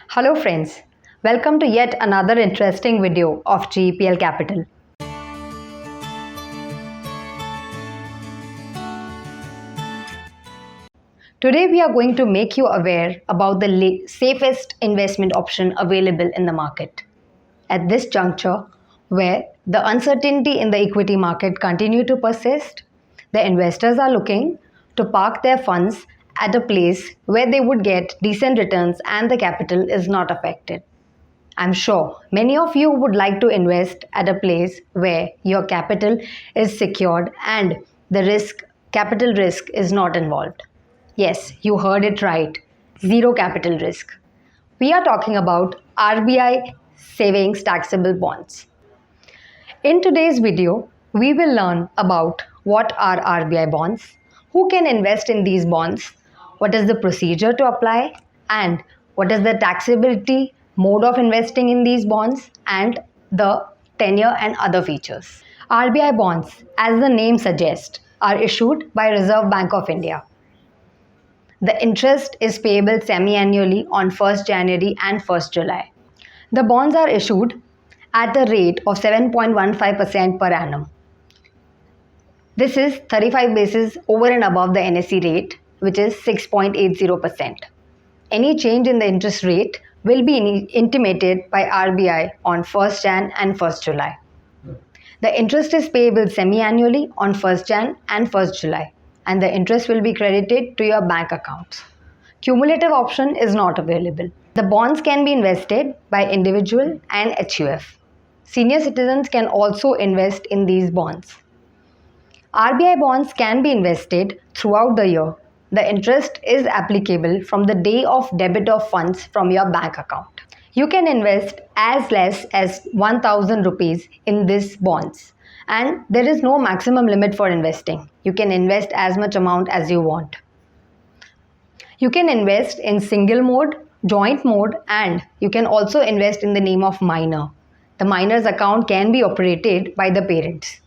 Hello friends, welcome to yet another interesting video of GEPL Capital. Today we are going to make you aware about the safest investment option available in the market. At this juncture, where the uncertainty in the equity market continue to persist, the investors are looking to park their funds at a place where they would get decent returns and the capital is not affected. I'm sure many of you would like to invest at a place where your capital is secured and the capital risk is not involved. Yes, you heard it right. Zero capital risk. We are talking about RBI savings taxable bonds. In today's video, we will learn about what are RBI bonds, who can invest in these bonds, what is the procedure to apply, and what is the taxability mode of investing in these bonds, and the tenure and other features. RBI bonds, as the name suggests, are issued by Reserve Bank of India. The interest is payable semi-annually on 1st January and 1st July. The bonds are issued at a rate of 7.15% per annum. This is 35 basis over and above the NSE rate, which is 6.80%. Any change in the interest rate will be intimated by RBI on 1st Jan and 1st July. The interest is payable semi-annually on 1st Jan and 1st July, and the interest will be credited to your bank accounts. Cumulative option is not available. The bonds can be invested by individual and HUF. Senior citizens can also invest in these bonds. RBI bonds can be invested throughout the year. The interest is applicable from the day of debit of funds from your bank account. You can invest as less as 1,000 rupees in these bonds, and there is no maximum limit for investing. You can invest as much amount as you want. You can invest in single mode, joint mode, and you can also invest in the name of minor. The minor's account can be operated by the parents.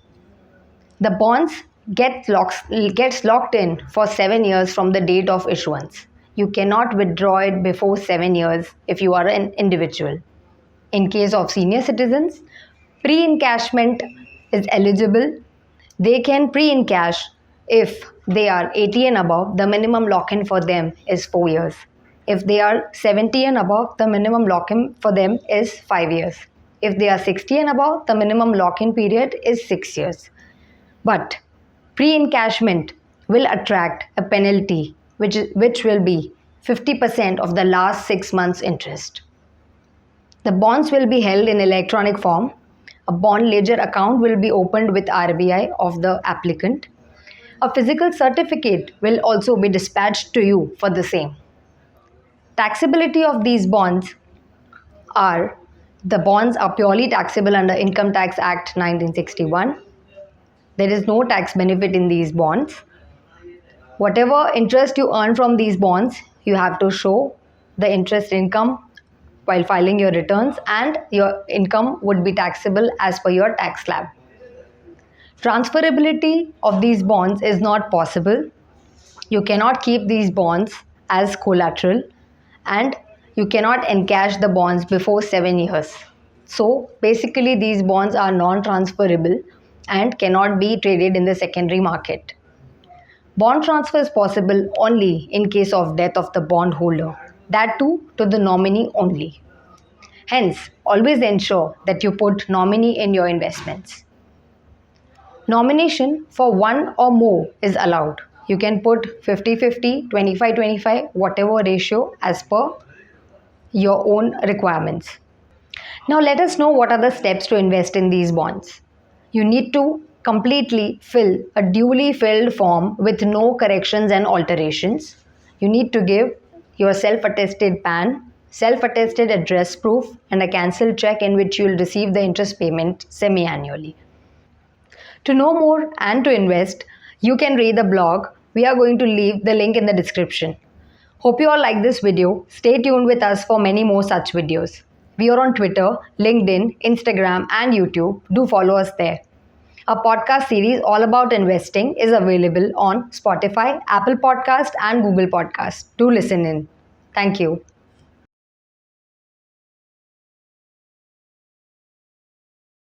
The bonds gets locked in for 7 years from the date of issuance. You cannot withdraw it before 7 years if you are an individual. In case of senior citizens, pre-encashment is eligible. They can pre-encash if they are 80 and above. The minimum lock-in for them is 4 years. If they are 70 and above, the minimum lock-in for them is 5 years. If they are 60 and above, the minimum lock-in period is 6 years. But pre-encashment will attract a penalty which will be 50% of the last 6 months' interest. The bonds will be held in electronic form. A bond ledger account will be opened with RBI of the applicant. A physical certificate will also be dispatched to you for the same. Taxability of these bonds are: the bonds are purely taxable under Income Tax Act 1961. There is no tax benefit in these bonds. Whatever interest you earn from these bonds, you have to show the interest income while filing your returns, and your income would be taxable as per your tax slab. Transferability of these bonds is not possible. You cannot keep these bonds as collateral, and you cannot encash the bonds before 7 years. So basically these bonds are non-transferable and cannot be traded in the secondary market. Bond transfer is possible only in case of death of the bondholder, that too to the nominee only. Hence, always ensure that you put nominee in your investments. Nomination for one or more is allowed. You can put 50-50, 25-25, whatever ratio as per your own requirements. Now let us know what are the steps to invest in these bonds. You need to completely fill a duly filled form with no corrections and alterations. You need to give your self-attested PAN, self-attested address proof, and a cancelled check in which you will receive the interest payment semi-annually. To know more and to invest, you can read the blog. We are going to leave the link in the description. Hope you all like this video. Stay tuned with us for many more such videos. We are on Twitter, LinkedIn, Instagram, and YouTube. Do follow us there. A podcast series all about investing is available on Spotify, Apple Podcast, and Google Podcast. Do listen in. Thank you.